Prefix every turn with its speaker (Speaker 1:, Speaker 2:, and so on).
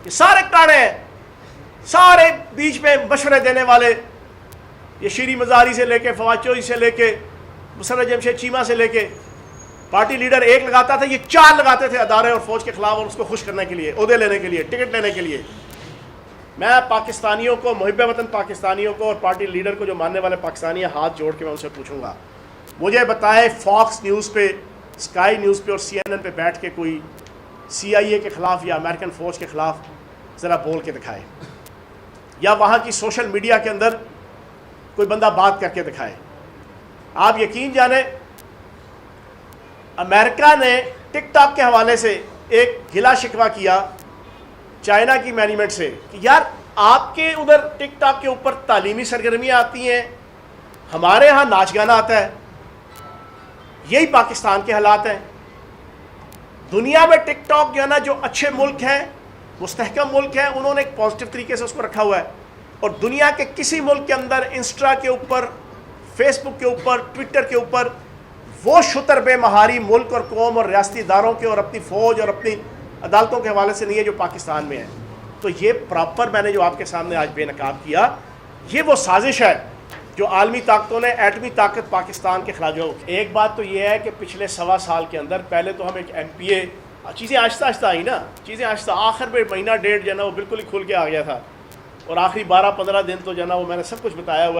Speaker 1: یہ سارے کاڑے ہیں، سارے بیچ میں مشورے دینے والے، یہ شیری مزاری سے لے کے فواد چوہدری سے لے کے مسرت جمشید چیمہ سے لے کے پارٹی لیڈر ایک لگاتا تھا، یہ 4 لگاتے تھے ادارے اور فوج کے خلاف، اور اس کو خوش کرنے کے لیے، عہدے لینے کے لیے، ٹکٹ لینے کے لیے۔ میں پاکستانیوں کو، محب وطن پاکستانیوں کو اور پارٹی لیڈر کو جو ماننے والے پاکستانی ہیں، ہاتھ جوڑ کے میں ان سے پوچھوں گا، مجھے بتائے فاکس نیوز پہ، اسکائی نیوز پہ اور CNN پہ بیٹھ کے کوئی CIA کے خلاف یا امریکن فوج کے خلاف ذرا بول کے دکھائے، یا وہاں کی سوشل میڈیا کے اندر کوئی بندہ بات کر کے دکھائے۔ آپ یقین جانیں، امریکہ نے ٹک ٹاک کے حوالے سے ایک گلا شکوہ کیا چائنا کی مینجمنٹ سے کہ یار آپ کے ادھر ٹک ٹاک کے اوپر تعلیمی سرگرمیاں آتی ہیں، ہمارے ہاں ناچ گانا آتا ہے۔ یہی پاکستان کے حالات ہیں۔ دنیا میں ٹک ٹاک جو ہے نا، جو اچھے ملک ہیں، مستحکم ملک ہیں، انہوں نے ایک پازیٹیو طریقے سے اس کو رکھا ہوا ہے، اور دنیا کے کسی ملک کے اندر انسٹا کے اوپر، فیس بک کے اوپر، ٹویٹر کے اوپر وہ شتر بے مہاری ملک اور قوم اور ریاستی اداروں کے اور اپنی فوج اور اپنی عدالتوں کے حوالے سے نہیں ہے جو پاکستان میں ہے۔ تو یہ پراپر میں نے جو آپ کے سامنے آج بے نقاب کیا، یہ وہ سازش ہے جو عالمی طاقتوں نے، ایٹمی طاقت پاکستان کے خلاف جو۔ ایک بات تو یہ ہے کہ پچھلے 1.25 سال کے اندر پہلے تو ہم ایک MPA، چیزیں آہستہ آہستہ آئی نا، چیزیں آہستہ، آخر میں مہینہ ڈیڑھ جو ہے نا وہ بالکل ہی کھل کے آ گیا تھا، اور آخری 12-15 دن تو جو ہے نا وہ میں نے سب کچھ بتایا ہوا